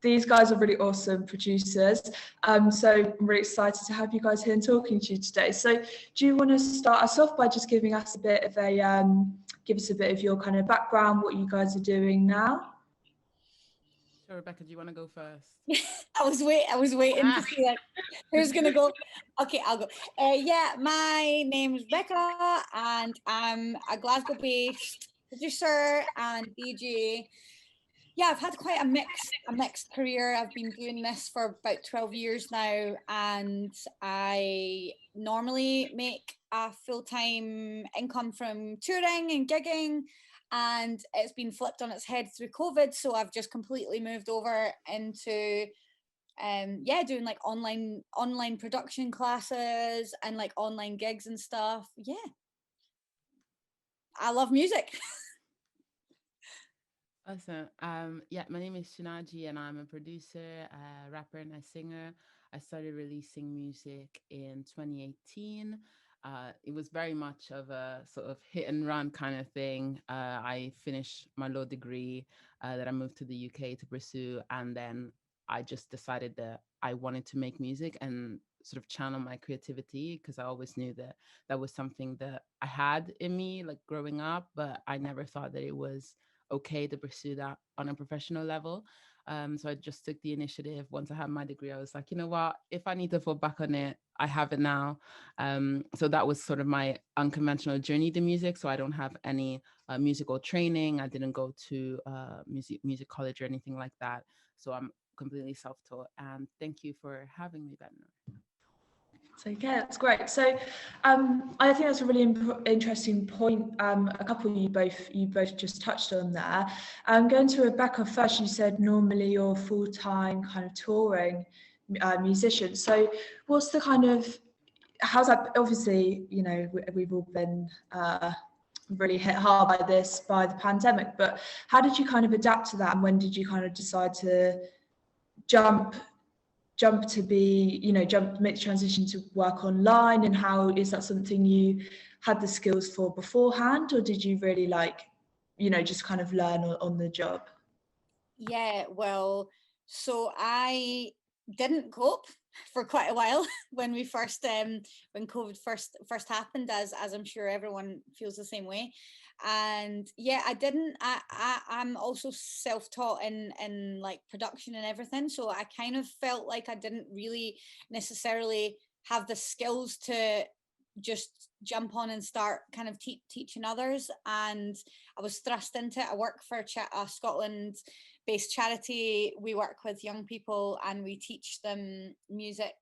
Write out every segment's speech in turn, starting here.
these guys are really awesome producers. So I'm really excited to have you guys here and talking to you today. So do you want to start us off by just giving us a bit of give us a bit of your kind of background, what you guys are doing now? Sure, Rebecca, do you want to go first? I was waiting to see like who's gonna go. Okay, I'll go. Yeah, my name's Rebecca, and I'm a Glasgow-based producer and DJ. Yeah, I've had quite a mixed career. I've been doing this for about 12 years now, and I normally make a full-time income from touring and gigging, and it's been flipped on its head through COVID. So I've just completely moved over into doing like online production classes and like online gigs and stuff. Yeah. I love music. Awesome. Yeah, my name is Shinaji and I'm a producer, a rapper and a singer. I started releasing music in 2018. It was very much of a sort of hit and run kind of thing. I finished my law degree that I moved to the UK to pursue, and then I just decided that I wanted to make music and sort of channel my creativity, because I always knew that that was something that I had in me, like growing up, but I never thought that it was okay to pursue that on a professional level. So I just took the initiative. Once I had my degree, I was like, you know what, if I need to fall back on it, I have it now. So that was sort of my unconventional journey to music. So I don't have any musical training. I didn't go to music college or anything like that. So I'm completely self-taught. And thank you for having me, Ben. So yeah, that's great. So I think that's a really interesting point. A couple you both just touched on there. Going to Rebecca first, you said normally you're full-time kind of touring musician. So what's the kind of, how's that? Obviously, you know, we've all been really hit hard by the pandemic, but how did you kind of adapt to that, and when did you kind of decide to jump to be, you know, make the transition to work online? And how is that something you had the skills for beforehand, or did you really like, you know, just kind of learn on the job? Yeah, well, so I didn't cope for quite a while when we first when COVID first happened, as I'm sure everyone feels the same way. And yeah, I didn't I'm also self-taught in like production and everything, so I kind of felt like I didn't really necessarily have the skills to just jump on and start kind of teaching others. And I was thrust into it. I work for a Scotland based charity. We work with young people and we teach them music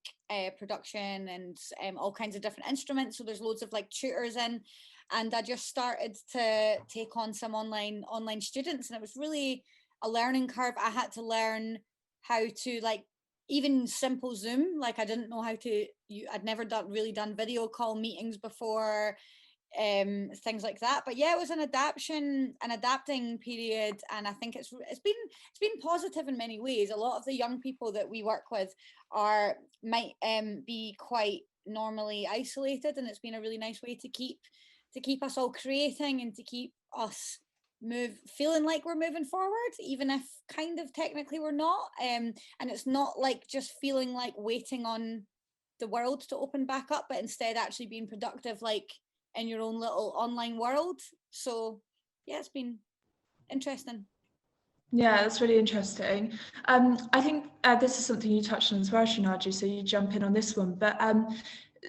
production and all kinds of different instruments. So there's loads of like tutors in, and I just started to take on some online students, and it was really a learning curve. I had to learn how to like even simple Zoom. Like I didn't know how to. I'd never really done video call meetings before, things like that. But yeah, it was an adapting period, and I think it's been positive in many ways. A lot of the young people that we work with might be quite normally isolated, and it's been a really nice way to keep us all creating and to keep us feeling like we're moving forward, even if kind of technically we're not. And it's not like just feeling like waiting on the world to open back up, but instead actually being productive, like in your own little online world. So yeah, it's been interesting. Yeah, that's really interesting. I think this is something you touched on as well, Shinaji, so you jump in on this one. But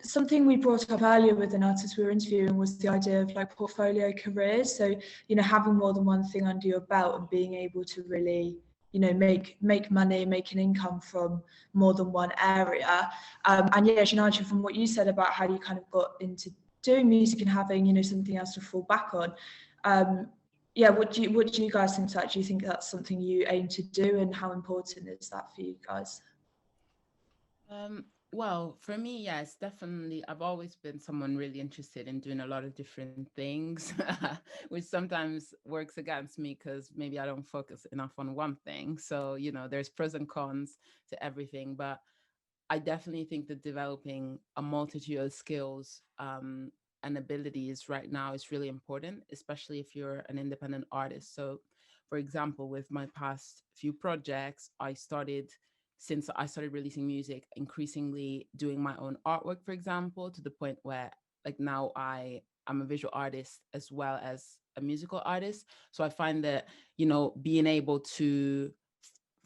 something we brought up earlier with an artist we were interviewing was the idea of like portfolio careers. So, you know, having more than one thing under your belt and being able to really, you know, make money, make an income from more than one area. And yeah, Shinaji, from what you said about how you kind of got into doing music and having, you know, something else to fall back on. Yeah, what do you guys think of that? Do you think that's something you aim to do, and how important is that for you guys? Well, for me, yes, definitely. I've always been someone really interested in doing a lot of different things, which sometimes works against me because maybe I don't focus enough on one thing. So, you know, there's pros and cons to everything. But I definitely think that developing a multitude of skills and abilities right now is really important, especially if you're an independent artist. So For example, with my past few projects, since I started releasing music, increasingly doing my own artwork, for example, to the point where like now I'm a visual artist as well as a musical artist. So I find that, being able to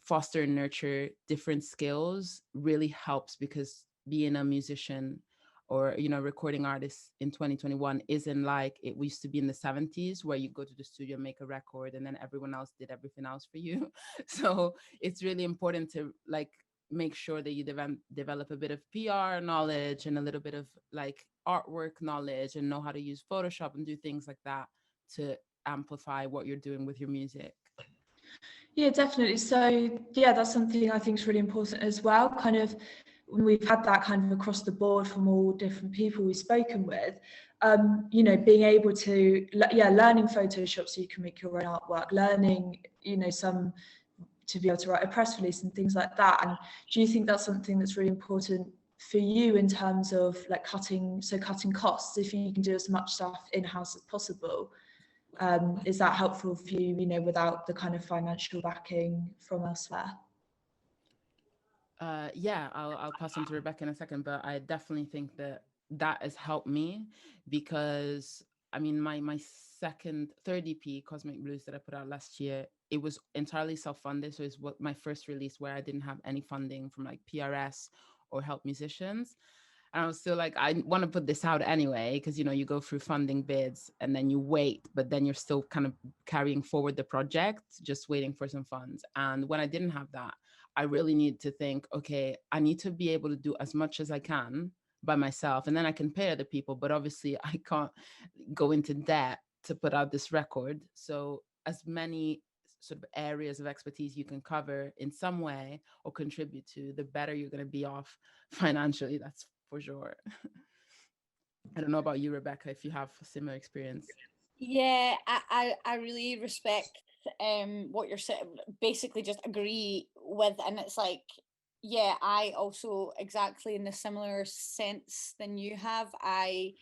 foster and nurture different skills really helps, because being a musician or recording artist in 2021 isn't like it used to be in the 70s, where you go to the studio, make a record, and then everyone else did everything else for you. So it's really important to like make sure that you develop a bit of PR knowledge and a little bit of like artwork knowledge, and know how to use Photoshop and do things like that to amplify what you're doing with your music. Yeah, definitely. So yeah, that's something I think is really important as well. Kind of when we've had that kind of across the board from all different people we've spoken with, being able to, learning Photoshop so you can make your own artwork, learning, some to be able to write a press release and things like that. And do you think that's something that's really important for you in terms of like cutting costs? If you can do as much stuff in-house as possible, is that helpful for you, without the kind of financial backing from elsewhere? Yeah, I'll pass on to Rebecca in a second, but I definitely think that has helped me, because I mean my third EP, Cosmic Blues, that I put out last year, it was entirely self-funded. So it's what my first release where I didn't have any funding from like PRS or Help Musicians. And I was still like, I want to put this out anyway, because you go through funding bids and then you wait, but then you're still kind of carrying forward the project, just waiting for some funds. And when I didn't have that, I really need to think, okay, I need to be able to do as much as I can by myself, and then I can pay other people. But obviously, I can't go into debt to put out this record. So as many sort of areas of expertise you can cover in some way or contribute to, the better you're going to be off financially. That's for sure. I don't know about you, Rebecca, if you have a similar experience. Yeah, I really respect what you're saying. Basically, just agree with, and it's like, yeah, I also exactly in the similar sense than you have. I'm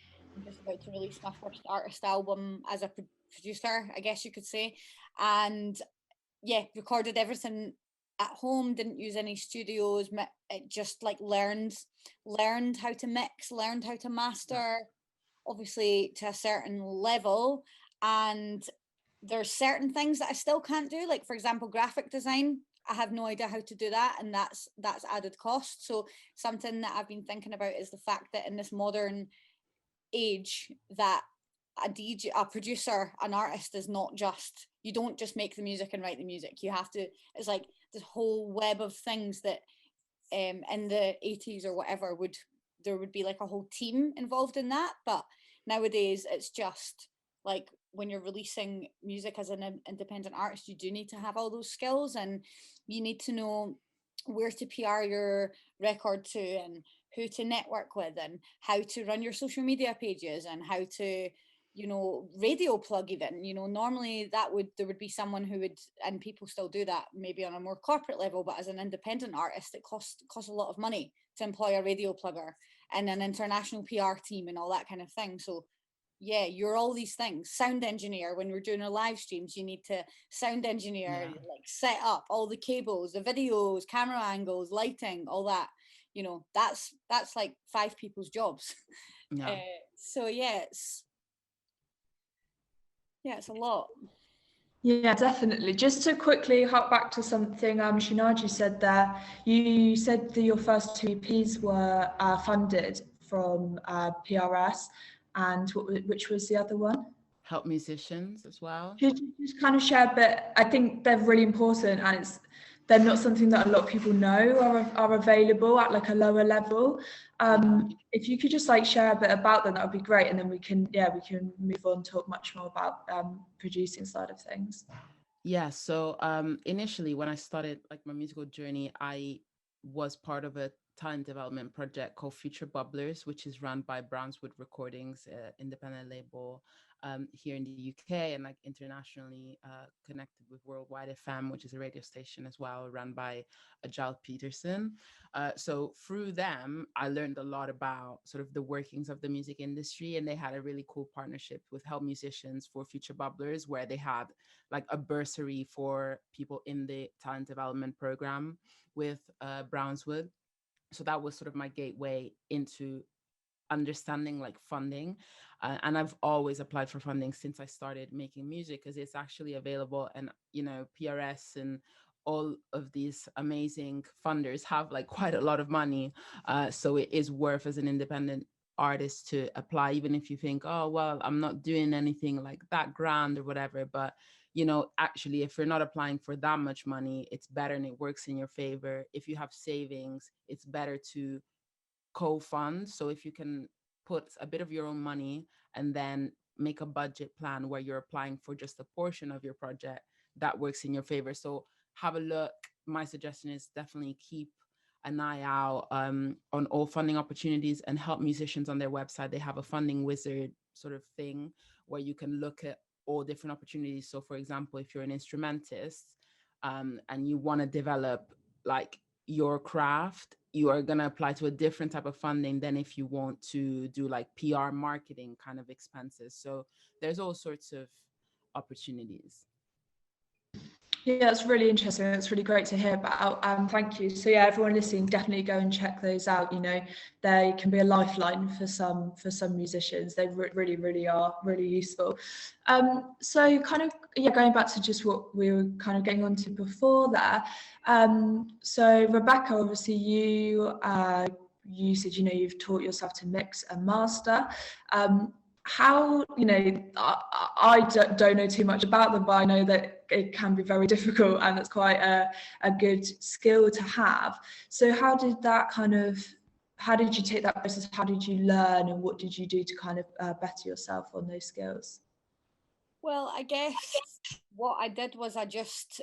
just about to release my first artist album as a producer, I guess you could say, and yeah, recorded everything at home, didn't use any studios. It just like learned how to mix, learned how to master, obviously to a certain level. And there's certain things that I still can't do, like for example graphic design. I have no idea how to do that, and that's added cost. So something that I've been thinking about is the fact that in this modern age, that a DJ, a producer, an artist is not just, you don't just make the music and write the music. You have to, it's like this whole web of things that in the 80s or whatever there would be like a whole team involved in that. But nowadays it's just like when you're releasing music as an independent artist, you do need to have all those skills, and you need to know where to PR your record to, and who to network with, and how to run your social media pages, and how to radio plug. Even normally there would be someone who would, and people still do that maybe on a more corporate level, but as an independent artist it costs a lot of money to employ a radio plugger and an international PR team and all that kind of thing. So yeah, you're all these things. Sound engineer, when we're doing our live streams, you need to sound engineer, like set up all the cables, the videos, camera angles, lighting, all that. That's like 5 people's jobs. Yeah. So yeah, it's a lot. Yeah, definitely. Just to quickly hop back to something Shinaji said there, you said that your first 2 EPs were funded from PRS, and which was the other one? Help Musicians as well. Could you just kind of share a bit? I think they're really important, and they're not something that a lot of people know are available at like a lower level. If you could just like share a bit about them, that would be great, and then we can move on, talk much more about producing side of things. Yeah, so initially when I started like my musical journey, I was part of a talent development project called Future Bubblers, which is run by Brownswood Recordings, independent label here in the UK, and like internationally connected with Worldwide FM, which is a radio station as well, run by Giles Peterson. So through them, I learned a lot about sort of the workings of the music industry, and they had a really cool partnership with Help Musicians for Future Bubblers, where they had like a bursary for people in the talent development program with Brownswood. So that was sort of my gateway into understanding like funding, and I've always applied for funding since I started making music, because it's actually available. And you know, PRS and all of these amazing funders have like quite a lot of money, so it is worth as an independent artist to apply, even if you think, oh well, I'm not doing anything like that grand or whatever. But you know, actually, if you're not applying for that much money, it's better and it works in your favor. If you have savings, it's better to co-fund. So if you can put a bit of your own money and then make a budget plan where you're applying for just a portion of your project, that works in your favor. So have a look. My suggestion is definitely keep an eye out on all funding opportunities, and Help Musicians on their website. They have a funding wizard sort of thing where you can look at all different opportunities. So for example, if you're an instrumentist and you want to develop like your craft, you are going to apply to a different type of funding than if you want to do like PR marketing kind of expenses. So there's all sorts of opportunities. Yeah, that's really interesting. That's really great to hear about. Thank you. So yeah, everyone listening, definitely go and check those out. You know, they can be a lifeline for some musicians. They really are really useful. So kind of going back to just what we were kind of getting onto before there. So Rebecca, obviously you said, you know, you've taught yourself to mix and master. How, you know, I don't know too much about them, but I know that it can be very difficult, and it's quite a good skill to have. So how did you take that process? How did you learn, and what did you do to kind of better yourself on those skills? Well, I guess what I did was I just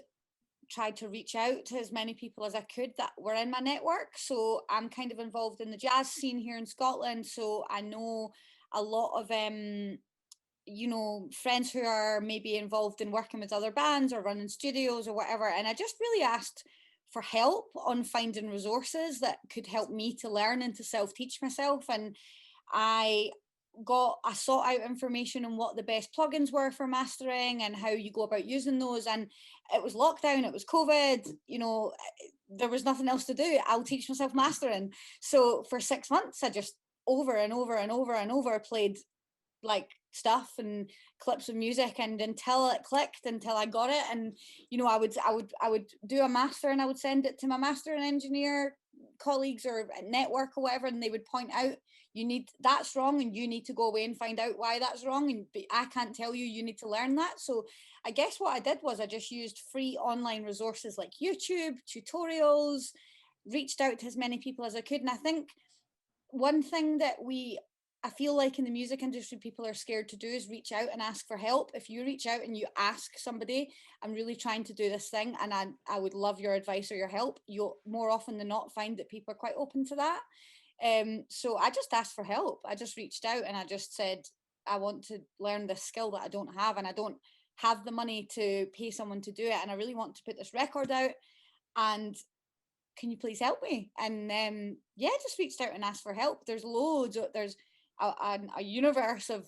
tried to reach out to as many people as I could that were in my network. So I'm kind of involved in the jazz scene here in Scotland, so I know a lot of you know, friends who are maybe involved in working with other bands or running studios or whatever. And I just really asked for help on finding resources that could help me to learn and to self-teach myself. And I sought out information on what the best plugins were for mastering and how you go about using those. And it was lockdown, it was COVID, you know, there was nothing else to do. I'll teach myself mastering. So for 6 months, I just over and over and over and over played like stuff and clips of music, and until it clicked, until I got it. And you know, I would do a master and I would send it to my mastering engineer colleagues or network or whatever, and they would point out, you need, that's wrong, and you need to go away and find out why that's wrong, and I can't tell you, you need to learn that. So I guess what I did was I just used free online resources like YouTube tutorials, reached out to as many people as I could. And I think one thing that I feel like in the music industry, people are scared to do is reach out and ask for help. If you reach out and you ask somebody, I'm really trying to do this thing and I would love your advice or your help, you'll more often than not find that people are quite open to that. So I just asked for help. I just reached out and I just said, I want to learn this skill that I don't have, and I don't have the money to pay someone to do it. And I really want to put this record out, and can you please help me? And just reached out and asked for help. There's a universe of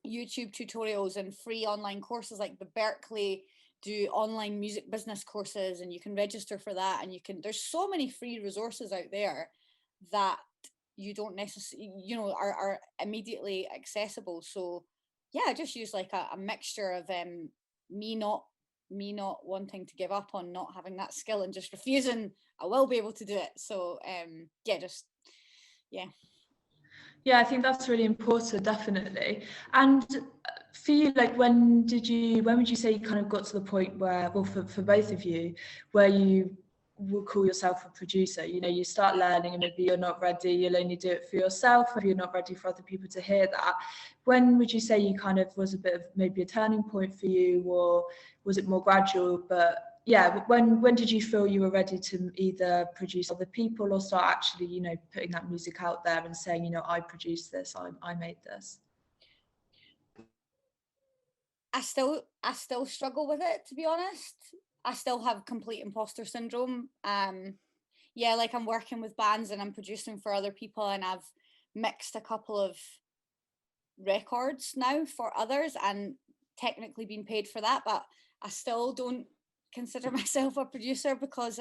YouTube tutorials and free online courses, like the Berkeley do online music business courses, and you can register for that. And there's so many free resources out there that you don't necessarily, you know, are immediately accessible. So yeah, I just use like a mixture of me not wanting to give up on not having that skill and just refusing I will be able to do it. So Yeah, I think that's really important, definitely. And for you, like, when would you say you kind of got to the point where, well, for both of you, where you will call yourself a producer? You know, you start learning and maybe you're not ready, you'll only do it for yourself, or you're not ready for other people to hear that. When would you say you kind of was a bit of maybe a turning point for you, or was it more gradual? But yeah, when did you feel you were ready to either produce other people or start actually, you know, putting that music out there and saying, you know, I produced this, I made this? I still struggle with it, to be honest. I still have complete imposter syndrome. Yeah, like I'm working with bands and I'm producing for other people, and I've mixed a couple of records now for others and technically been paid for that, but I still don't consider myself a producer because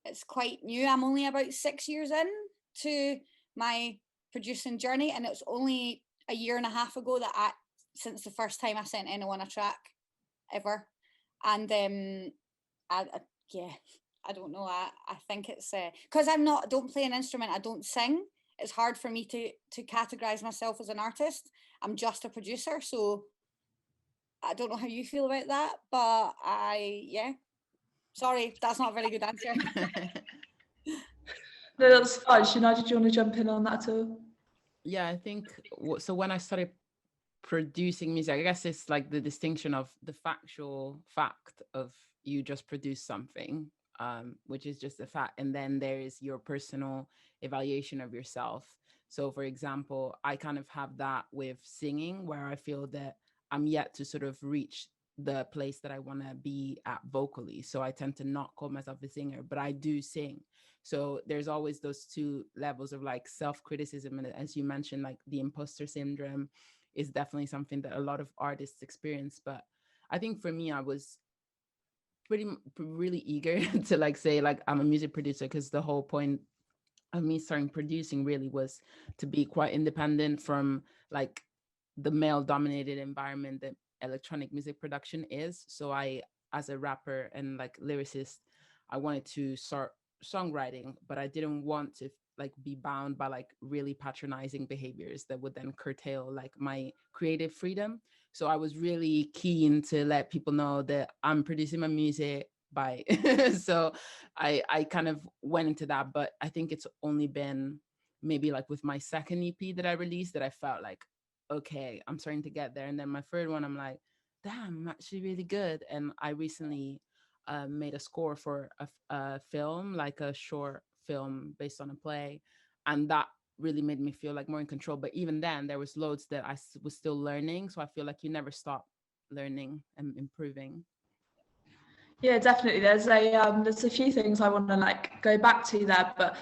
it's quite new. I'm only about 6 years in to my producing journey, and it's only a year and a half ago that since the first time I sent anyone a track ever. And yeah, I don't know. I think it's because don't play an instrument. I don't sing. It's hard for me to categorize myself as an artist. I'm just a producer. So I don't know how you feel about that, but yeah. Sorry, that's not a very good answer. No, that's fine. Shania, did you want to jump in on that at all? Yeah, I think so. When I started producing music, I guess it's like the distinction of the factual fact of you just produce something, which is just a fact, and then there is your personal evaluation of yourself. So for example, I kind of have that with singing, where I feel that I'm yet to sort of reach the place that I want to be at vocally. So I tend to not call myself a singer, but I do sing. So there's always those two levels of like self-criticism, and as you mentioned, like the imposter syndrome is definitely something that a lot of artists experience. But I think for me, I was really eager to like say like I'm a music producer, because the whole point of me starting producing really was to be quite independent from like the male dominated environment that electronic music production is. So I, as a rapper and like lyricist, I wanted to start songwriting, but I didn't want to like be bound by like really patronizing behaviors that would then curtail like my creative freedom. So I was really keen to let people know that I'm producing my music by so I kind of went into that. But I think it's only been maybe like with my second EP that I released that I felt like, okay, I'm starting to get there. And then my third one, I'm like, damn, I'm actually really good. And I recently made a score for a film, like a short film based on a play, and that really made me feel like more in control. But even then, there was loads that I was still learning. So I feel like you never stop learning and improving. Yeah, definitely. There's a few things I want to like go back to there, but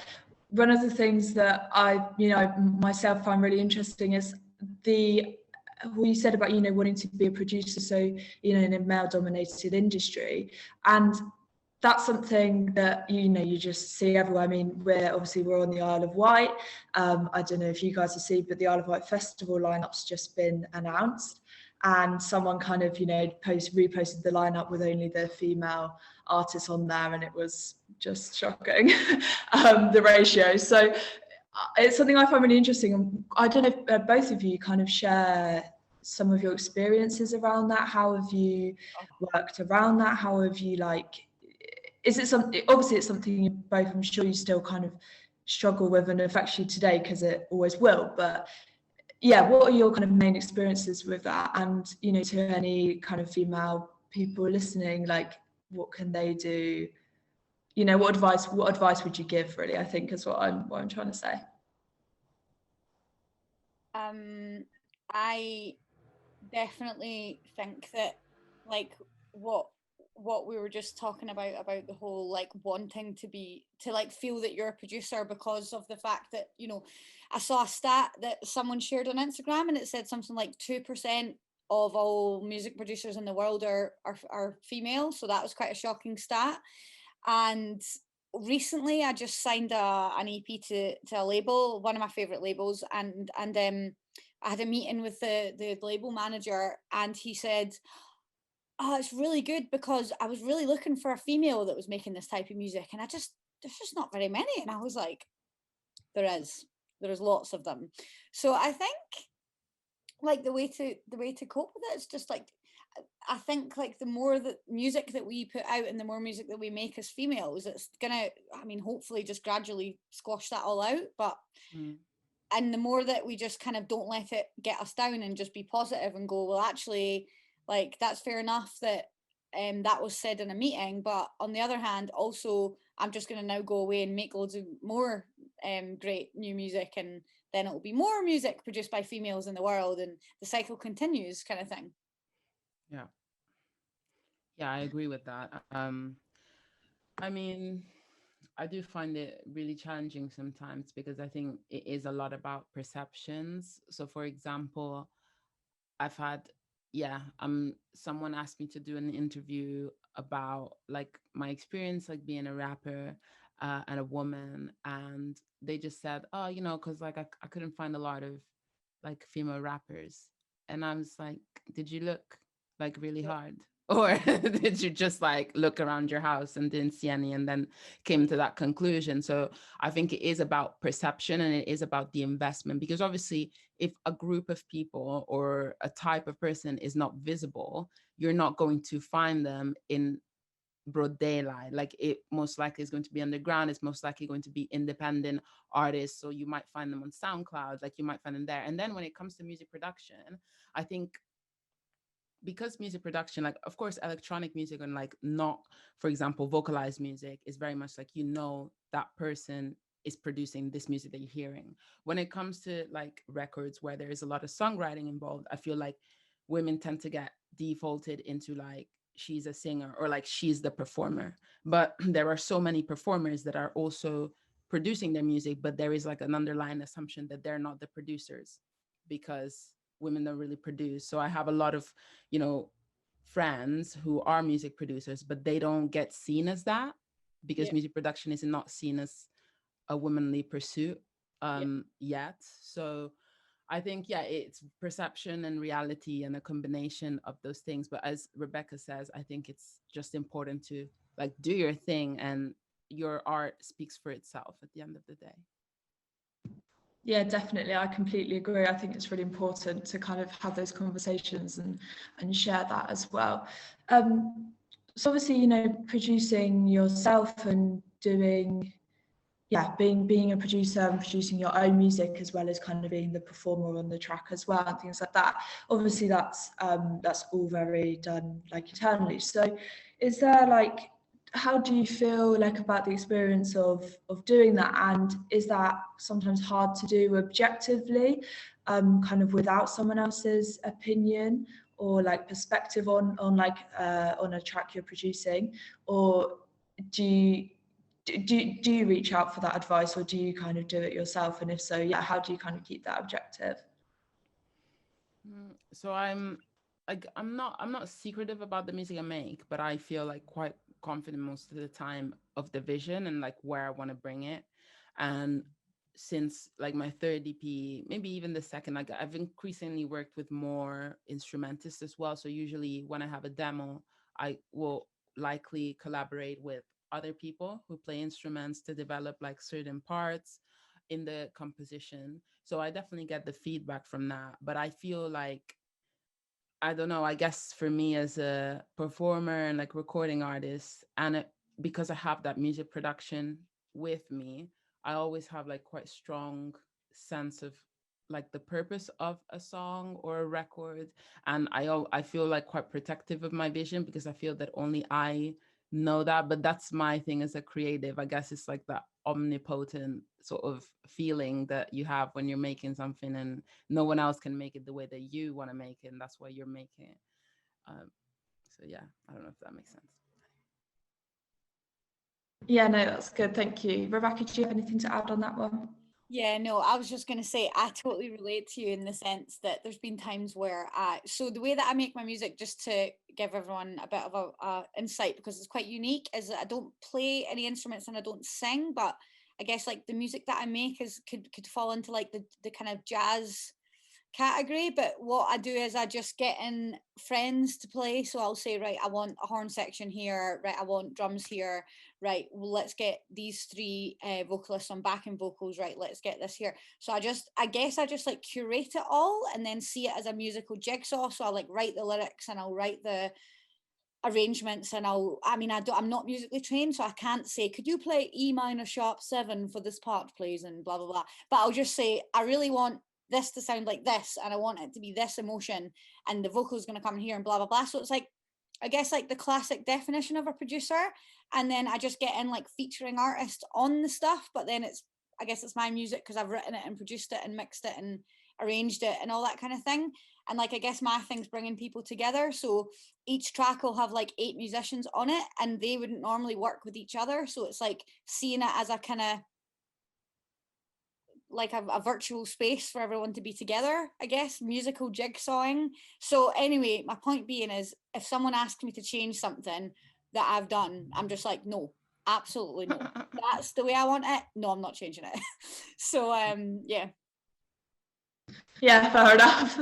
one of the things that I, myself find really interesting is what you said about, wanting to be a producer, so, in a male-dominated industry. And that's something that, you just see everywhere. I mean, we're on the Isle of Wight. I don't know if you guys have seen, but the Isle of Wight Festival lineup's just been announced. And someone kind of, reposted the lineup with only the female artists on there, and it was just shocking, the ratio. So it's something I find really interesting. I don't know if both of you kind of share some of your experiences around that. How have you worked around that? How have you is it something, obviously it's something you both, I'm sure you still kind of struggle with and affects you today, because it always will, but yeah, what are your kind of main experiences with that? And, to any kind of female people listening, like what can they do? What advice would you give, really, I think is what I'm trying to say. I definitely think that like what we were just talking about the whole like wanting to like feel that you're a producer because of the fact that, I saw a stat that someone shared on Instagram, and it said something like 2% of all music producers in the world are female. So that was quite a shocking stat. And recently I just signed an EP to a label, one of my favorite labels, and I had a meeting with the label manager, and he said, oh, it's really good because I was really looking for a female that was making this type of music, and there's just not very many. And I was like, there is lots of them. So I think like the way to cope with it is just like, I think like the more the music that we put out and the more music that we make as females, it's gonna, I mean, hopefully just gradually squash that all out. But and the more that we just kind of don't let it get us down and just be positive and go, well, actually, like that's fair enough that that was said in a meeting, but on the other hand, also I'm just gonna now go away and make loads of more great new music, and then it'll be more music produced by females in the world, and the cycle continues, kind of thing. Yeah. Yeah, I agree with that. I mean, I do find it really challenging sometimes because I think it is a lot about perceptions. So, for example, I've had, yeah, someone asked me to do an interview about like my experience, like being a rapper and a woman. And they just said, oh, because like I couldn't find a lot of like female rappers. And I was like, did you look like really Yeah. hard? Or did you just like look around your house and didn't see any and then came to that conclusion? So I think it is about perception and it is about the investment, because obviously if a group of people or a type of person is not visible, you're not going to find them in broad daylight. Like it most likely is going to be underground. It's most likely going to be independent artists. So you might find them on SoundCloud, like you might find them there. And then when it comes to music production, I think because music production, like of course electronic music and like not, for example, vocalized music is very much like, that person is producing this music that you're hearing. When it comes to like records where there is a lot of songwriting involved, I feel like women tend to get defaulted into like she's a singer or like she's the performer. But there are so many performers that are also producing their music, but there is like an underlying assumption that they're not the producers because women don't really produce. So I have a lot of, you know, friends who are music producers, but they don't get seen as that because Yeah. music production is not seen as a womanly pursuit Yeah. yet. So I think, yeah, it's perception and reality and a combination of those things. But as Rebecca says, I think it's just important to like do your thing, and your art speaks for itself at the end of the day. Yeah, definitely. I completely agree. I think it's really important to kind of have those conversations and share that as well. So obviously, producing yourself and doing, yeah, being a producer and producing your own music as well as kind of being the performer on the track as well and things like that. Obviously, that's all very done like internally. So, is there like, how do you feel like about the experience of doing that, and is that sometimes hard to do objectively, kind of without someone else's opinion or like perspective on a track you're producing, or do you do you reach out for that advice, or do you kind of do it yourself? And if so, yeah, how do you kind of keep that objective? So I'm not secretive about the music I make, but I feel like quite confident most of the time of the vision and like where I want to bring it. And since like my third EP, maybe even the second, like I've increasingly worked with more instrumentalists as well. So usually when I have a demo, I will likely collaborate with other people who play instruments to develop like certain parts in the composition. So I definitely get the feedback from that. But I feel like, I don't know, I guess for me as a performer and like recording artist, and because I have that music production with me, I always have like quite strong sense of like the purpose of a song or a record. And I feel like quite protective of my vision because I feel that only I know that. But that's my thing as a creative. I guess it's like that omnipotent sort of feeling that you have when you're making something, and no one else can make it the way that you want to make it, and that's why you're making it. So yeah, I don't know if that makes sense. Yeah, no, that's good. Thank you. Rebecca, do you have anything to add on that one? Yeah, no, I was just going to say, I totally relate to you in the sense that there's been times where so the way that I make my music, just to give everyone a bit of a insight, because it's quite unique, is that I don't play any instruments and I don't sing, but I guess like the music that I make could fall into like the kind of jazz category. But what I do is I just get in friends to play. So I'll say, right, I want a horn section here, right, I want drums here, right, well, let's get these three vocalists on backing vocals, right, let's get this here. So I guess I just like curate it all and then see it as a musical jigsaw. So I'll like write the lyrics and I'll write the arrangements, and I'm not musically trained, so I can't say, could you play E minor sharp 7 for this part please, and blah blah blah. But I'll just say, I really want this to sound like this, and I want it to be this emotion, and the vocal's going to come here, and blah blah blah. So it's like, I guess like the classic definition of a producer. And then I just get in like featuring artists on the stuff, but then I guess it's my music because I've written it and produced it and mixed it and arranged it and all that kind of thing. And like, I guess my thing's bringing people together. So each track will have like 8 musicians on it, and they wouldn't normally work with each other. So it's like seeing it as a kind of like a virtual space for everyone to be together, I guess, musical jigsawing. So anyway, my point being is, if someone asks me to change something that I've done, I'm just like, no, absolutely no. That's the way I want it. No, I'm not changing it. So yeah. Yeah, fair enough.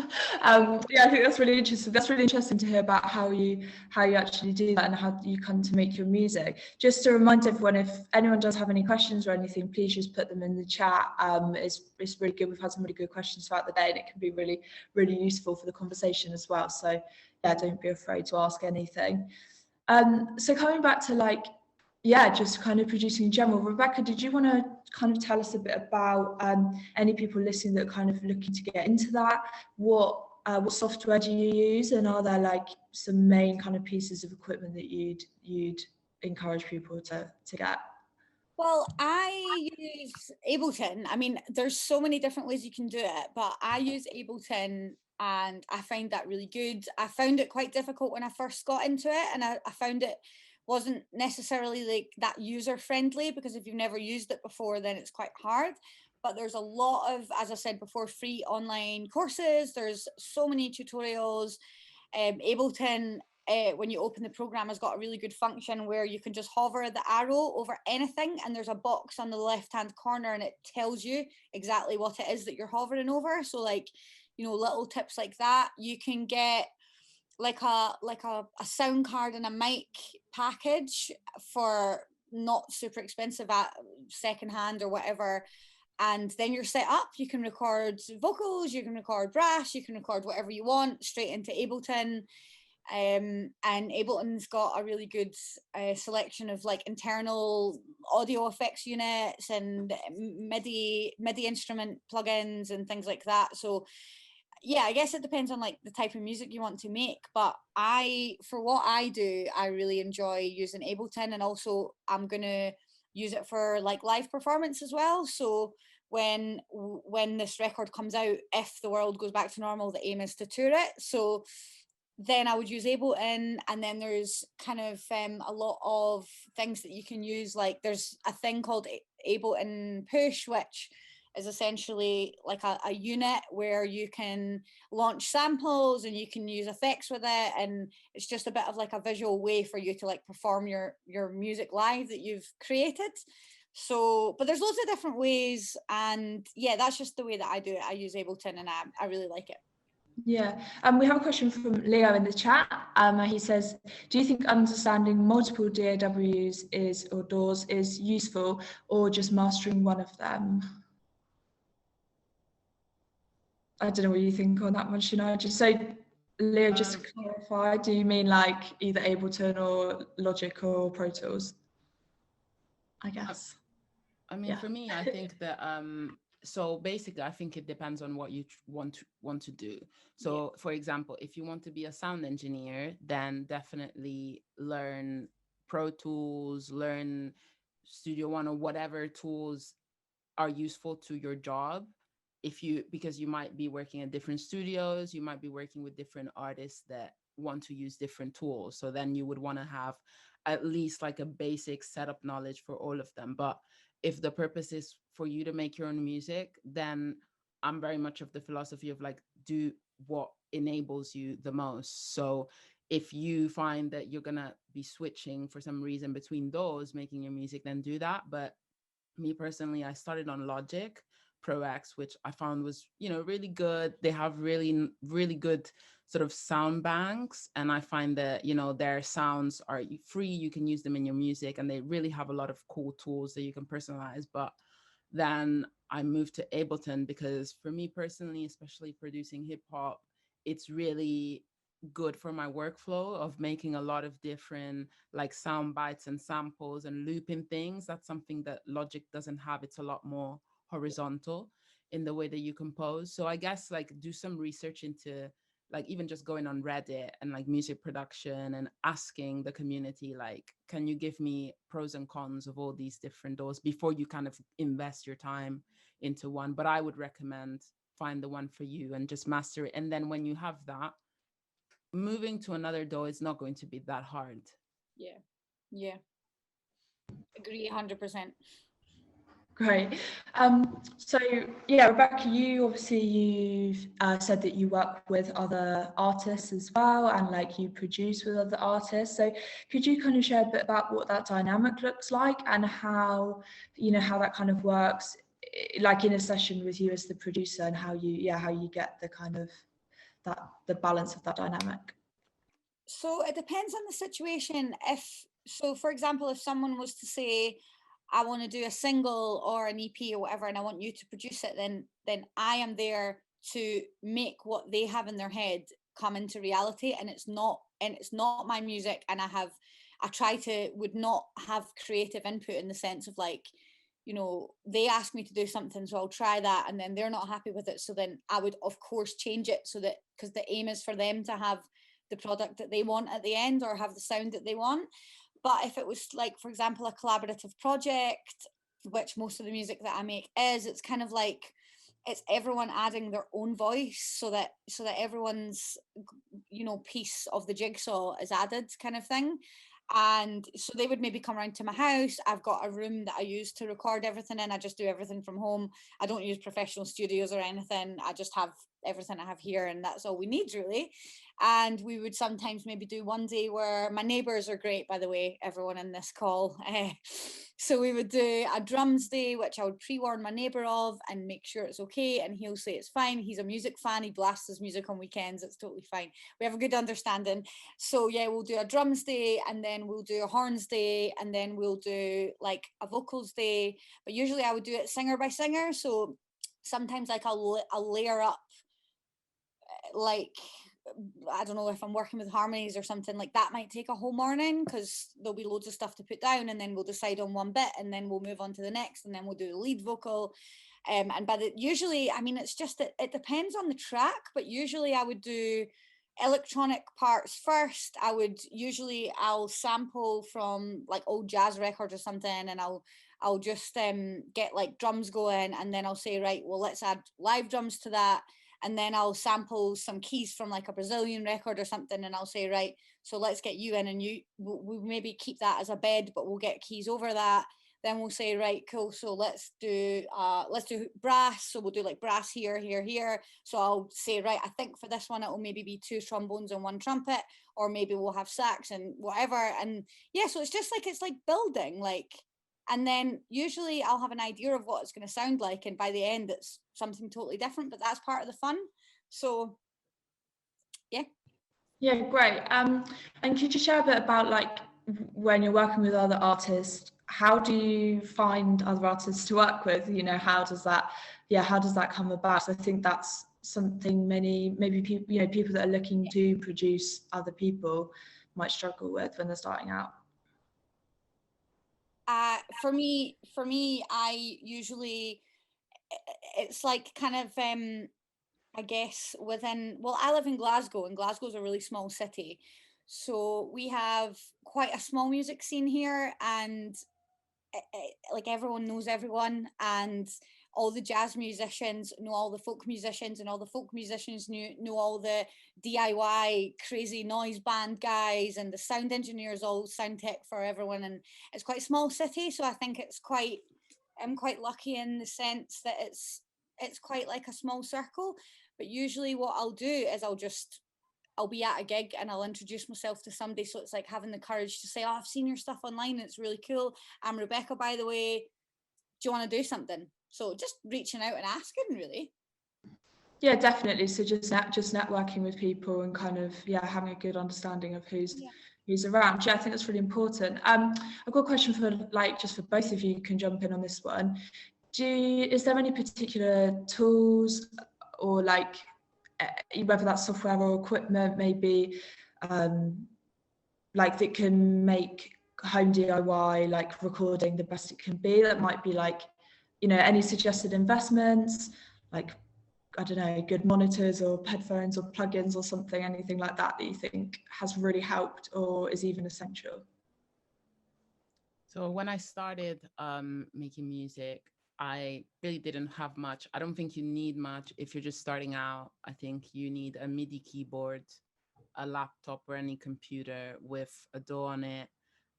Yeah, I think that's really interesting. That's really interesting to hear about how you actually do that and how you come to make your music. Just to remind everyone, if anyone does have any questions or anything, please just put them in the chat. It's really good. We've had some really good questions throughout the day, and it can be really, really useful for the conversation as well. So yeah, don't be afraid to ask anything. So coming back to like, yeah, just kind of producing in general. Rebecca, did you want to kind of tell us a bit about any people listening that are kind of looking to get into that? What software do you use, and are there like some main kind of pieces of equipment that you'd encourage people to get? Well, I use Ableton. I mean, there's so many different ways you can do it, but I use Ableton and I find that really good. I found it quite difficult when I first got into it, and I found it wasn't necessarily like that user friendly, because if you've never used it before, then it's quite hard. But there's a lot of, as I said before, free online courses. There's so many tutorials. Ableton, when you open the program, has got a really good function where you can just hover the arrow over anything, and there's a box on the left hand corner, and it tells you exactly what it is that you're hovering over. So like, you know, little tips like that. You can get like a sound card and a mic package for not super expensive at secondhand or whatever, and then you're set up. You can record vocals, you can record brass, you can record whatever you want straight into Ableton. And Ableton's got a really good selection of like internal audio effects units and MIDI instrument plugins and things like that. So yeah, I guess it depends on like the type of music you want to make, but for what I do, I really enjoy using Ableton, and also I'm gonna use it for like live performance as well. So when this record comes out, if the world goes back to normal, the aim is to tour it. So then I would use Ableton, and then there's kind of a lot of things that you can use. Like there's a thing called Ableton Push, which is essentially like a unit where you can launch samples and you can use effects with it, and it's just a bit of like a visual way for you to like perform your music live that you've created. So, but there's loads of different ways, and yeah, that's just the way that I do it. I use Ableton, and I really like it. Yeah, we have a question from Leo in the chat. He says, do you think understanding multiple DAWs or DAWs is useful, or just mastering one of them? I don't know what you think on that one, Shania. Just so, Leo, just to clarify, do you mean like either Ableton or Logic or Pro Tools? I guess. I mean, for me, I think that so basically, I think it depends on what you want to do. So, for example, if you want to be a sound engineer, then definitely learn Pro Tools, learn Studio One, or whatever tools are useful to your job. Because you might be working at different studios, you might be working with different artists that want to use different tools. So then you would want to have at least like a basic setup knowledge for all of them. But if the purpose is for you to make your own music, then I'm very much of the philosophy of like, do what enables you the most. So if you find that you're gonna be switching for some reason between those making your music, then do that. But me personally, I started on Logic Pro X, which I found was, really good. They have really, really good sort of sound banks. And I find that, their sounds are free. You can use them in your music, and they really have a lot of cool tools that you can personalize. But then I moved to Ableton because for me personally, especially producing hip hop, it's really good for my workflow of making a lot of different like sound bites and samples and looping things. That's something that Logic doesn't have. It's a lot more horizontal in the way that you compose. So I guess like do some research into like even just going on Reddit and like music production and asking the community, like, can you give me pros and cons of all these different DAWs before you kind of invest your time into one. But I would recommend find the one for you and just master it. And then when you have that, moving to another DAW is not going to be that hard. Yeah, agree 100%. Great. So yeah, Rebecca, you obviously you've said that you work with other artists as well, and like you produce with other artists. So could you kind of share a bit about what that dynamic looks like and how, you know, how that kind of works, like in a session with you as the producer, and how you get the kind of the balance of that dynamic? So it depends on the situation. So, for example, if someone was to say, I want to do a single or an EP or whatever, and I want you to produce it, then I am there to make what they have in their head come into reality. And it's not my music. And would not have creative input in the sense of like, you know, they ask me to do something, so I'll try that, and then they're not happy with it. So then I would of course change it, so that, because the aim is for them to have the product that they want at the end, or have the sound that they want. But if it was like, for example, a collaborative project, which most of the music that I make is, it's kind of like it's everyone adding their own voice, so that everyone's, you know, piece of the jigsaw is added, kind of thing. And so they would maybe come around to my house. I've got a room that I use to record everything in. I just do everything from home. I don't use professional studios or anything. I just have everything I have here, and that's all we need, really. And we would sometimes maybe do one day where my neighbours are great, by the way, everyone in this call. So we would do a drums day, which I would pre-warn my neighbour of and make sure it's okay. And he'll say it's fine. He's a music fan. He blasts his music on weekends. It's totally fine. We have a good understanding. So yeah, we'll do a drums day, and then we'll do a horns day, and then we'll do like a vocals day. But usually I would do it singer by singer. So sometimes like I'll layer up, like, I don't know, if I'm working with harmonies or something, like that might take a whole morning, because there'll be loads of stuff to put down, and then we'll decide on one bit, and then we'll move on to the next, and then we'll do the lead vocal. And usually, I mean, it's just that it depends on the track, but usually I would do electronic parts first. I'll sample from like old jazz records or something, and I'll just get like drums going, and then I'll say, right, well, let's add live drums to that. And then I'll sample some keys from like a Brazilian record or something, and I'll say, right, so let's get you in, and we'll maybe keep that as a bed, but we'll get keys over that. Then we'll say, right, cool, so let's do brass. So we'll do like brass here, here, here. So I'll say, right, I think for this one it will maybe be 2 trombones and 1 trumpet, or maybe we'll have sax and whatever. And yeah, so it's just like, it's like building, like. And then usually I'll have an idea of what it's going to sound like, and by the end it's something totally different, but that's part of the fun. So yeah. Yeah, great. And could you share a bit about, like, when you're working with other artists, how do you find other artists to work with? You know, how does that come about? So I think that's something maybe people, you know, people that are looking to produce other people might struggle with when they're starting out. For me, I usually, it's like kind of, I guess I live in Glasgow, and Glasgow's a really small city. So we have quite a small music scene here, and like everyone knows everyone, and all the jazz musicians know all the folk musicians, and all the folk musicians know all the DIY crazy noise band guys, and the sound engineers all sound tech for everyone. And it's quite a small city, so I think I'm quite lucky in the sense that it's quite like a small circle. But usually what I'll do is I'll be at a gig and I'll introduce myself to somebody. So it's like having the courage to say, oh, I've seen your stuff online, it's really cool. I'm Rebecca, by the way. Do you want to do something? So just reaching out and asking, really. Yeah, definitely. So just networking with people and kind of having a good understanding of who's around. Yeah, I think that's really important. I've got a question for for both of you. You can jump in on this one. Is there any particular tools or whether that's software or equipment maybe that can make home DIY recording the best it can be, that might be any suggested investments, I don't know, good monitors or headphones or plugins or something, anything like that you think has really helped or is even essential? So when I started making music, I really didn't have much. I don't think you need much if you're just starting out. I think you need a MIDI keyboard, a laptop or any computer with a DAW on it,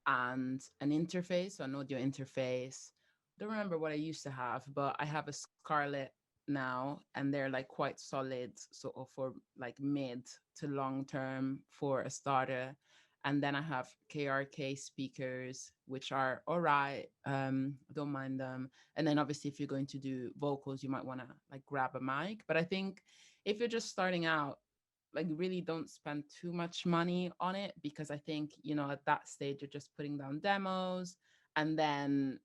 and an interface, so an audio interface. Don't remember what I used to have, but I have a Scarlett now, and they're like quite solid, sort of for like mid to long term for a starter. And then I have KRK speakers, which are all right. Don't mind them. And then obviously, if you're going to do vocals, you might want to like grab a mic. But I think if you're just starting out, like really don't spend too much money on it, because I think, you know, at that stage you're just putting down demos. And then,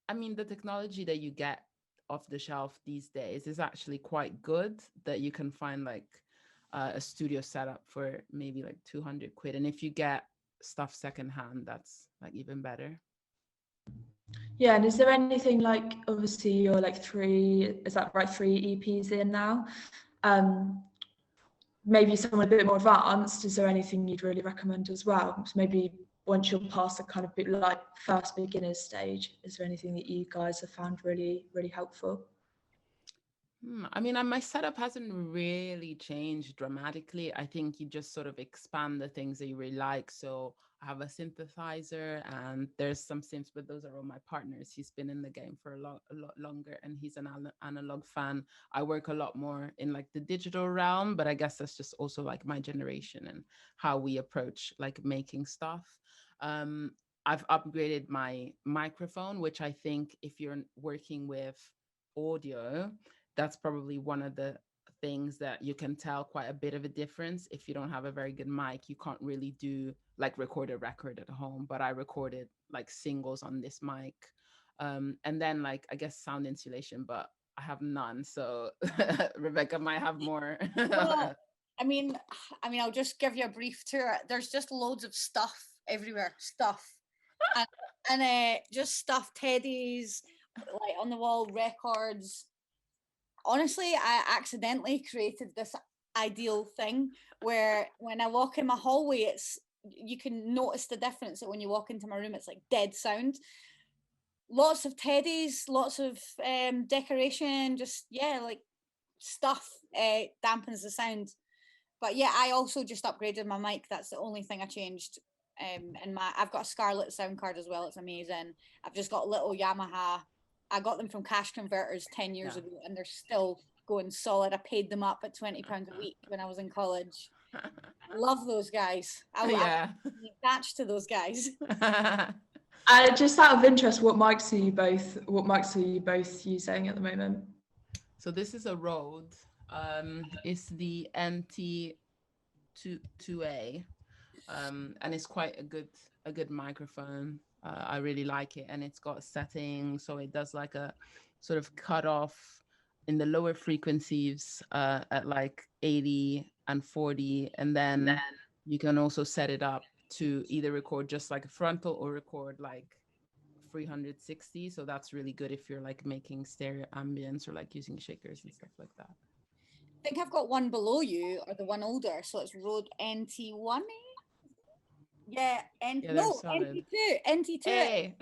I mean, the technology that you get off the shelf these days is actually quite good, that you can find like a studio setup for maybe like 200 quid. And if you get stuff secondhand, that's like even better. Yeah, and is there anything like, obviously you're like is that right, 3 EPs in now? Maybe someone a bit more advanced, is there anything you'd really recommend as well? So maybe once you're past the kind of bit like first beginner's stage, is there anything that you guys have found really, really helpful? I mean, my setup hasn't really changed dramatically. I think you just sort of expand the things that you really like. So I have a synthesizer, and there's some synths, but those are all my partners. He's been in the game for a lot longer, and he's an analog fan. I work a lot more in like the digital realm, but I guess that's just also like my generation and how we approach like making stuff. I've upgraded my microphone, which I think if you're working with audio, that's probably one of the things that you can tell quite a bit of a difference. If you don't have a very good mic, you can't really do like record a record at home, but I recorded like singles on this mic. And then like, I guess sound insulation, but I have none. So Rebecca might have more. Well, I mean, I'll just give you a brief tour. There's just loads of stuff everywhere, and just stuff, teddies, like on the wall, records. Honestly, I accidentally created this ideal thing where when I walk in my hallway, you can notice the difference that when you walk into my room, it's like dead sound. Lots of teddies, lots of decoration, just like stuff dampens the sound. But yeah, I also just upgraded my mic. That's the only thing I changed. And I've got a Scarlett sound card as well. It's amazing. I've just got little Yamaha. I got them from Cash Converters 10 years ago, and they're still going solid. I paid them up at £20 a week when I was in college. Love those guys. I'm attached to those guys. Just out of interest, what mics are you both using at the moment? So this is a Rode. It's the NT2A, and it's quite a good microphone. I really like it, and it's got settings, so it does like a sort of cut off in the lower frequencies at like 80 and 40, and then you can also set it up to either record just like a frontal or record like 360. So that's really good if you're like making stereo ambience or like using shakers and stuff like that. I think I've got one below you, or the one older, so it's Rode NT1. Yeah, NT2. Hey.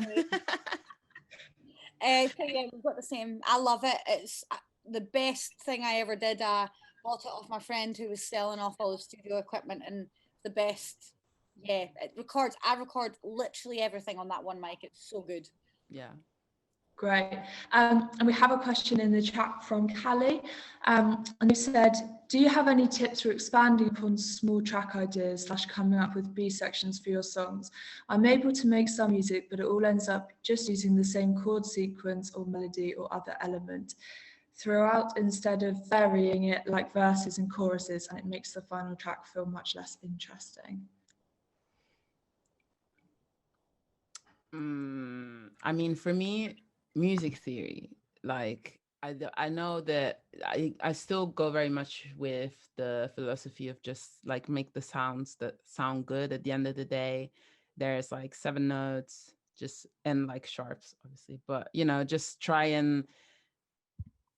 So yeah, we've got the same. I love it. It's the best thing I ever did. I bought it off my friend who was selling off all the studio equipment, and the best. Yeah, it records. I record literally everything on that one mic. It's so good. Yeah. Great. And we have a question in the chat from Callie. And they said, do you have any tips for expanding upon small track ideas / coming up with B sections for your songs? I'm able to make some music, but it all ends up just using the same chord sequence or melody or other element throughout instead of varying it like verses and choruses, and it makes the final track feel much less interesting. I mean, for me, music theory, like I know that I still go very much with the philosophy of just like make the sounds that sound good. At the end of the day, there's like 7 notes, just, and like sharps obviously, but you know, just try and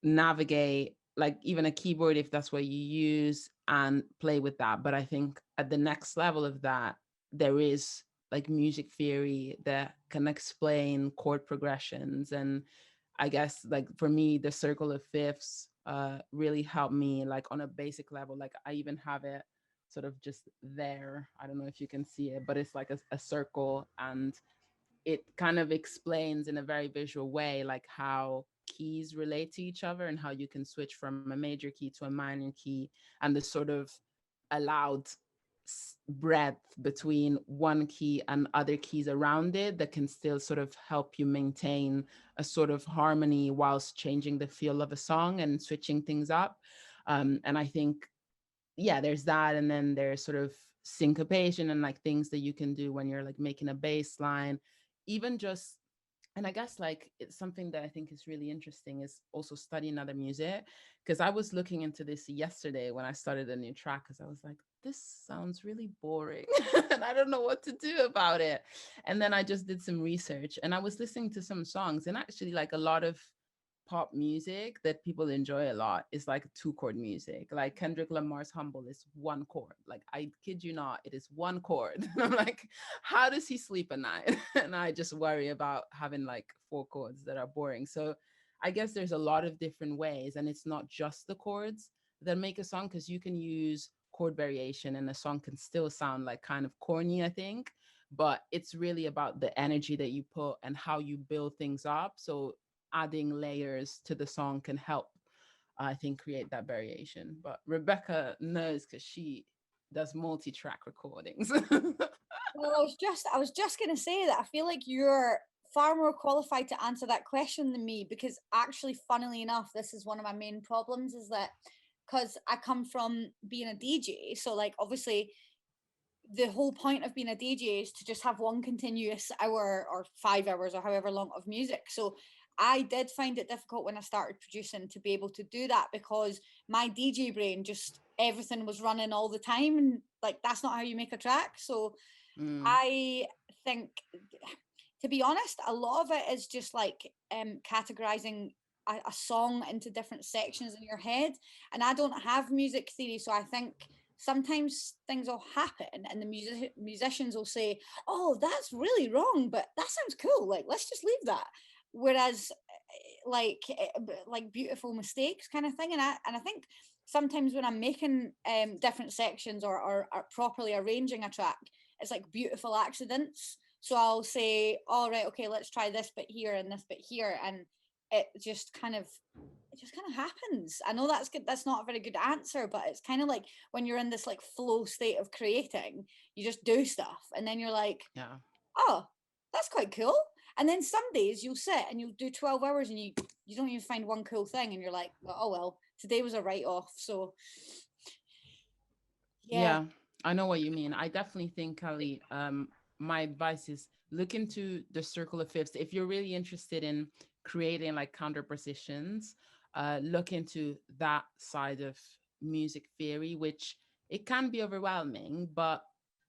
navigate like even a keyboard if that's what you use and play with that. But I think at the next level of that, there is like music theory that can explain chord progressions and I guess like for me, the circle of fifths really helped me like on a basic level. Like I even have it sort of just there. I don't know if you can see it, but it's like a circle, and it kind of explains in a very visual way like how keys relate to each other and how you can switch from a major key to a minor key, and the sort of allowed breadth between one key and other keys around it that can still sort of help you maintain a sort of harmony whilst changing the feel of a song and switching things up. And I think, yeah, there's that. And then there's sort of syncopation and like things that you can do when you're like making a bass line, even just, and I guess like it's something that I think is really interesting is also studying other music. Because I was looking into this yesterday when I started a new track, because I was like, this sounds really boring and I don't know what to do about it. And then I just did some research and I was listening to some songs, and actually like a lot of pop music that people enjoy a lot is like two chord music. Like Kendrick Lamar's Humble is one chord. Like I kid you not, it is one chord. And I'm like, how does he sleep at night? And I just worry about having like four chords that are boring. So I guess there's a lot of different ways, and it's not just the chords that make a song, because you can use chord variation and a song can still sound like kind of corny, I think. But it's really about the energy that you put and how you build things up. So adding layers to the song can help, I think, create that variation. But Rebecca knows because she does multi-track recordings. Well, I was just going to say that I feel like you're far more qualified to answer that question than me, because actually, funnily enough, this is one of my main problems, is that because I come from being a DJ, so like obviously the whole point of being a DJ is to just have one continuous hour or 5 hours or however long of music. So I did find it difficult when I started producing to be able to do that, because my DJ brain just everything was running all the time, and like that's not how you make a track. So I think, to be honest, a lot of it is just like categorizing a song into different sections in your head. And I don't have music theory, so I think sometimes things will happen and the musicians will say, oh, that's really wrong, but that sounds cool, like let's just leave that. Whereas like beautiful mistakes kind of thing. And I think sometimes when I'm making different sections or properly arranging a track, it's like beautiful accidents. So I'll say, all right, okay, let's try this bit here and this bit here, and it just kind of happens. I know that's good, that's not a very good answer, but it's kind of like when you're in this like flow state of creating, you just do stuff and then you're like, Yeah. oh, that's quite cool. And then some days you'll sit and you'll do 12 hours and you don't even find one cool thing, and you're like, well, oh well, today was a write-off. So yeah. Yeah, I know what you mean. I definitely think, Kelly, my advice is look into the circle of fifths. If you're really interested in creating like counterpositions, look into that side of music theory, which it can be overwhelming, but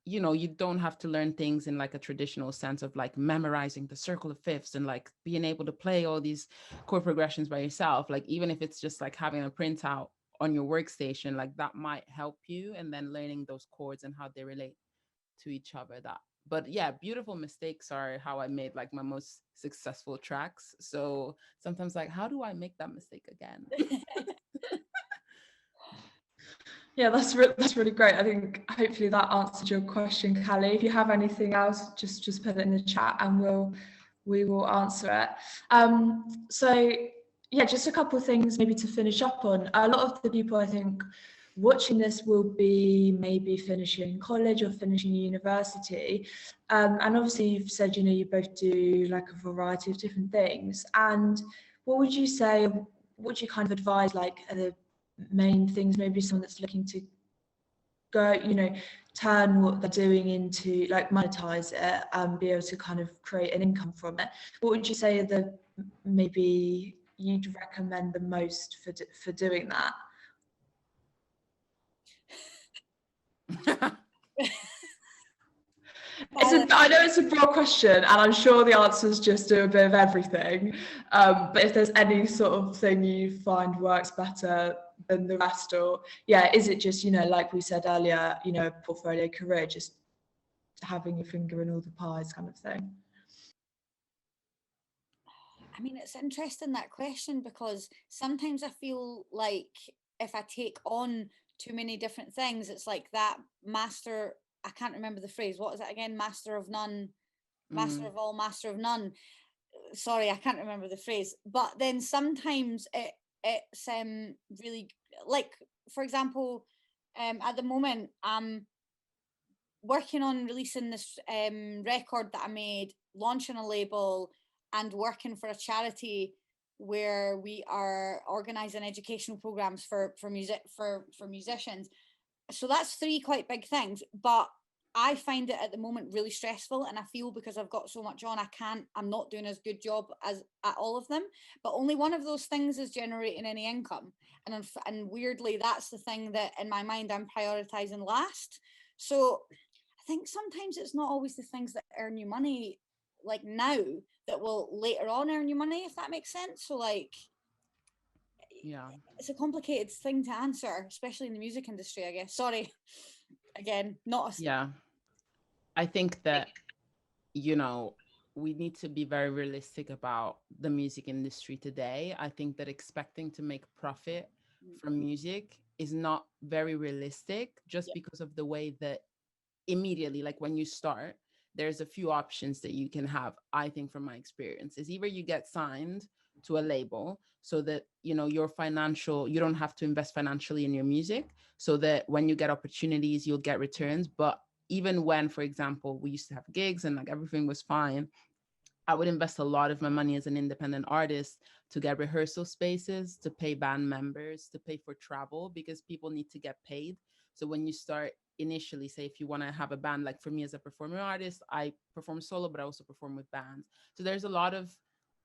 you know, you don't have to learn things in like a traditional sense of like memorizing the circle of fifths and like being able to play all these chord progressions by yourself. Like even if it's just like having a printout on your workstation, like that might help you, and then learning those chords and how they relate to each other. That, but yeah, beautiful mistakes are how I made like my most successful tracks. So sometimes like, how do I make that mistake again? Yeah, that's really great. I think hopefully that answered your question, Callie. If you have anything else, just put it in the chat and we will answer it. So yeah, just a couple of things maybe to finish up on. A lot of the people I think watching this will be maybe finishing college or finishing university. And obviously you've said, you know, you both do like a variety of different things. And what would you say, what would you kind of advise like are the main things, maybe someone that's looking to go, you know, turn what they're doing into like monetize it and be able to kind of create an income from it? What would you say are the maybe you'd recommend the most for doing that? I know it's a broad question, and I'm sure the answers just do a bit of everything. But if there's any sort of thing you find works better than the rest, or yeah, is it just, you know, like we said earlier, you know, portfolio career, just having your finger in all the pies kind of thing? I mean, it's interesting, that question, because sometimes I feel like if I take on too many different things, it's like that master, I can't remember the phrase. What is it again? Master of none, master of all, master of none. Sorry, I can't remember the phrase. But then sometimes it's really, like, for example, at the moment I'm working on releasing this record that I made, launching a label, and working for a charity where we are organizing educational programs for musicians. So that's three quite big things, but I find it at the moment really stressful, and I feel because I've got so much on, I'm not doing as good job as at all of them, but only one of those things is generating any income. And weirdly, that's the thing that in my mind I'm prioritizing last. So I think sometimes it's not always the things that earn you money like now that will later on earn you money, if that makes sense. So like, Yeah. it's a complicated thing to answer, especially in the music industry, I guess. Sorry, again, not a... Yeah. I think that, you know, we need to be very realistic about the music industry today. I think that expecting to make profit from music is not very realistic, just because of the way that immediately, like when you start, there's a few options that you can have. I think from my experience is either you get signed to a label so that, you know, you don't have to invest financially in your music, so that when you get opportunities, you'll get returns. But even when, for example, we used to have gigs and like everything was fine, I would invest a lot of my money as an independent artist to get rehearsal spaces, to pay band members, to pay for travel, because people need to get paid. So when you start initially, say if you want to have a band, like for me as a performing artist, I perform solo, but I also perform with bands. So there's a lot of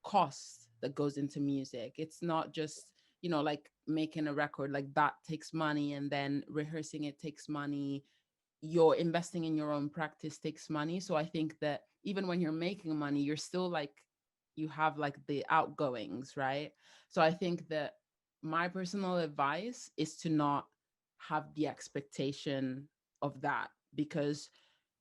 cost that goes into music. It's not just, you know, like making a record, like that takes money, and then rehearsing it takes money, you're investing in your own practice takes money. So I think that even when you're making money, you're still like, you have like the outgoings, right? So I think that my personal advice is to not have the expectation of that, because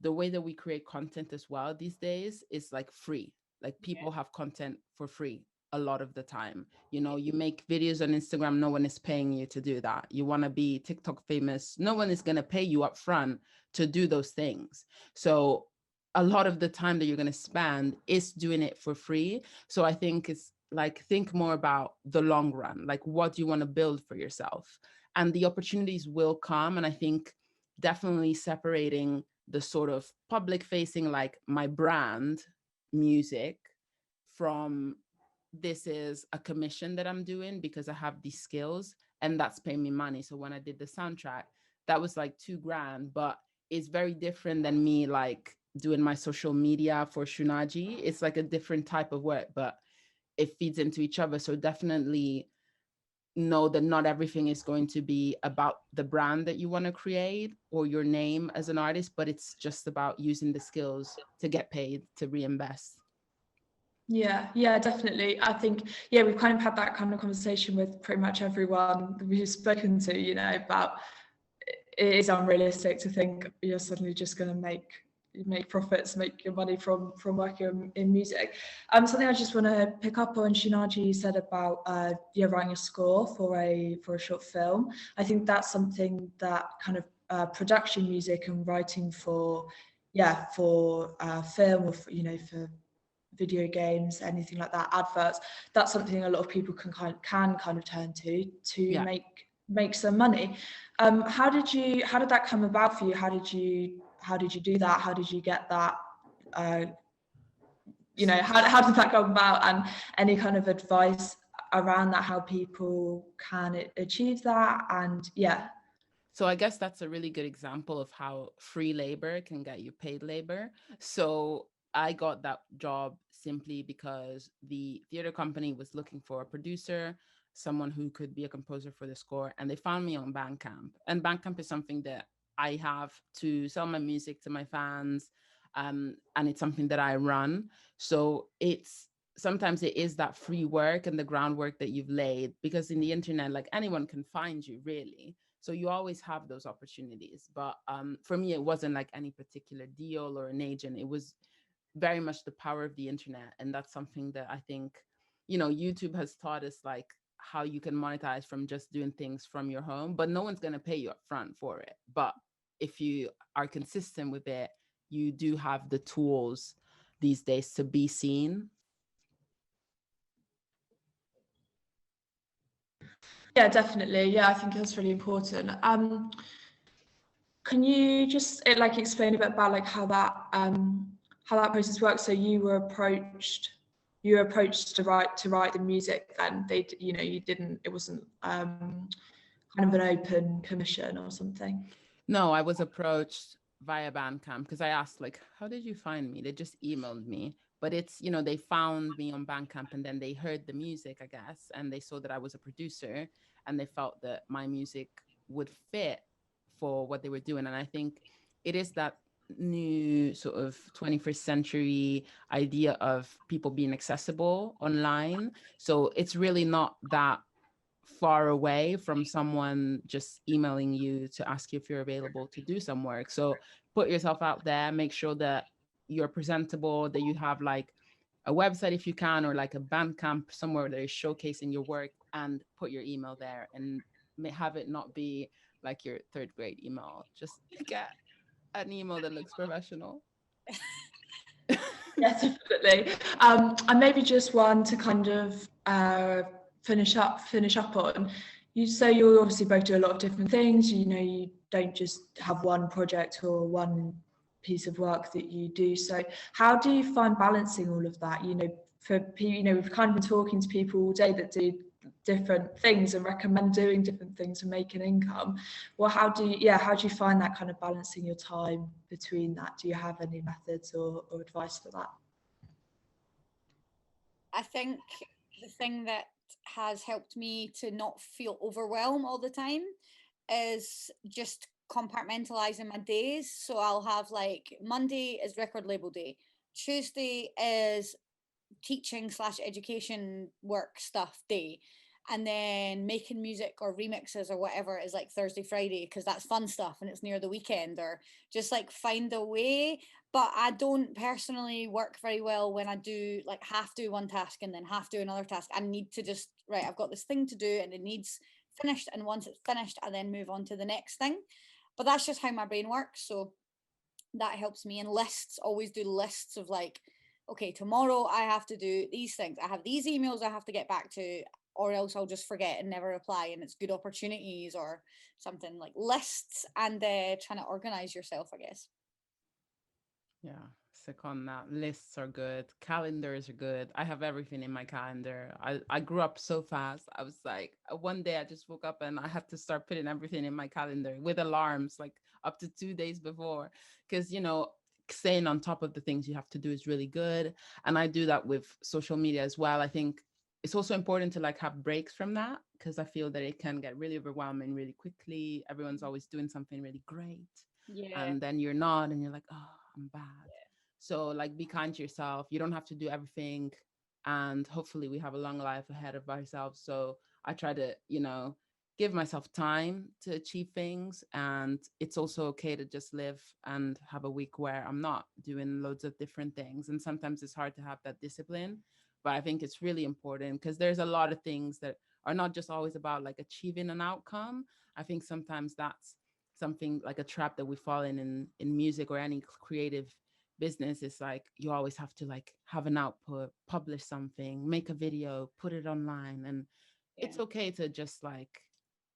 the way that we create content as well these days is like free. Like people have content for free a lot of the time. You know, you make videos on Instagram, no one is paying you to do that. You want to be TikTok famous, no one is going to pay you up front to do those things. So a lot of the time that you're going to spend is doing it for free. So I think it's like, think more about the long run, like what do you want to build for yourself, and the opportunities will come. And I think definitely separating the sort of public facing, like my brand music, from this is a commission that I'm doing because I have these skills and that's paying me money. So when I did the soundtrack, that was like $2,000, but it's very different than me like doing my social media for Shunaji. It's like a different type of work, but it feeds into each other. So definitely know that not everything is going to be about the brand that you want to create or your name as an artist, but it's just about using the skills to get paid, to reinvest. Yeah, definitely. I think, yeah, we've kind of had that kind of conversation with pretty much everyone that we've spoken to, you know, about it is unrealistic to think you're suddenly just going to make profits, make your money from working in music. Something I just want to pick up on, Shunaji, you said about writing a score for a short film. I think that's something that kind of production music and writing for film, or for, you know, for video games, anything like that, adverts, that's something a lot of people can kind of turn to make some money. How did that come about for you? How did you do that? How did you get that? You know, how did that come about? And any kind of advice around that, how people can achieve that? And yeah. So I guess that's a really good example of how free labor can get you paid labor. So I got that job simply because the theater company was looking for a producer, someone who could be a composer for the score, and they found me on Bandcamp. And Bandcamp is something that I have to sell my music to my fans, and it's something that I run. So it's sometimes it is that free work and the groundwork that you've laid, because in the internet, like anyone can find you really. So you always have those opportunities. But for me, it wasn't like any particular deal or an agent. It was very much the power of the internet. And that's something that I think, you know, YouTube has taught us like how you can monetize from just doing things from your home, but no one's going to pay you up front for it. But if you are consistent with it, you do have the tools these days to be seen. Yeah, definitely. Yeah, I think that's really important. Can you just like explain a bit about like how that process works? So you were approached to write the music then. You know, it wasn't kind of an open commission or something. No, I was approached via Bandcamp because I asked like, how did you find me? They just emailed me. But it's, you know, they found me on Bandcamp and then they heard the music, I guess, and they saw that I was a producer and they felt that my music would fit for what they were doing. And I think it is that new sort of 21st century idea of people being accessible online. So it's really not that far away from someone just emailing you to ask you if you're available to do some work. So put yourself out there, make sure that you're presentable, that you have like a website if you can, or like a Bandcamp somewhere that is showcasing your work, and put your email there and have it not be like your third grade email. Just get an email that looks professional. Yeah, definitely. And maybe just one to kind of finish up on. So you obviously both do a lot of different things. You know, you don't just have one project or one piece of work that you do. So how do you find balancing all of that? You know, for people, you know, we've kind of been talking to people all day that do different things and recommend doing different things and make an income. Well, how do you find that kind of balancing your time between that? Do you have any methods or advice for that? I think the thing that has helped me to not feel overwhelmed all the time is just compartmentalizing my days. So I'll have like Monday is record label day, Tuesday is teaching / education work stuff day, and then making music or remixes or whatever is like Thursday, Friday, because that's fun stuff and it's near the weekend, or just like find a way. But I don't personally work very well when I do like half do one task and then half do another task. I need to just, right, I've got this thing to do and it needs finished, and once it's finished I then move on to the next thing. But that's just how my brain works, so that helps me. And lists, always do lists of like, okay, tomorrow I have to do these things, I have these emails I have to get back to, or else I'll just forget and never reply, and it's good opportunities or something. Like lists and trying to organize yourself, I guess. Yeah, sick on that. Lists are good. Calendars are good. I have everything in my calendar. I grew up so fast. I was like, one day I just woke up and I had to start putting everything in my calendar with alarms, like up to 2 days before. Because, you know, staying on top of the things you have to do is really good. And I do that with social media as well. I think it's also important to like have breaks from that, because I feel that it can get really overwhelming really quickly. Everyone's always doing something really great. Yeah. And then you're not, and you're like, oh, I'm bad. So like be kind to yourself. You don't have to do everything. And hopefully we have a long life ahead of ourselves. So I try to, you know, give myself time to achieve things. And it's also okay to just live and have a week where I'm not doing loads of different things. And sometimes it's hard to have that discipline. But I think it's really important because there's a lot of things that are not just always about like achieving an outcome. I think sometimes that's something like a trap that we fall in music or any creative business. Is like you always have to like have an output, publish something, make a video, put it online. And it's okay to just like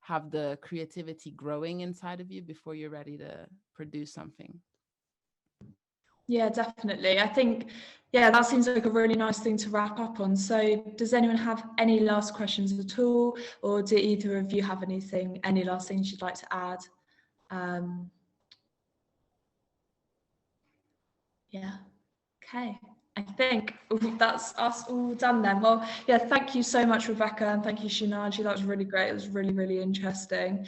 have the creativity growing inside of you before you're ready to produce something. Yeah, definitely. I think, yeah, that seems like a really nice thing to wrap up on. So does anyone have any last questions at all? Or do either of you have any last things you'd like to add? Yeah, okay. I think that's us all done then. Well, yeah, thank you so much, Rebecca, and thank you, Shinaji. That was really great. It was really, really interesting.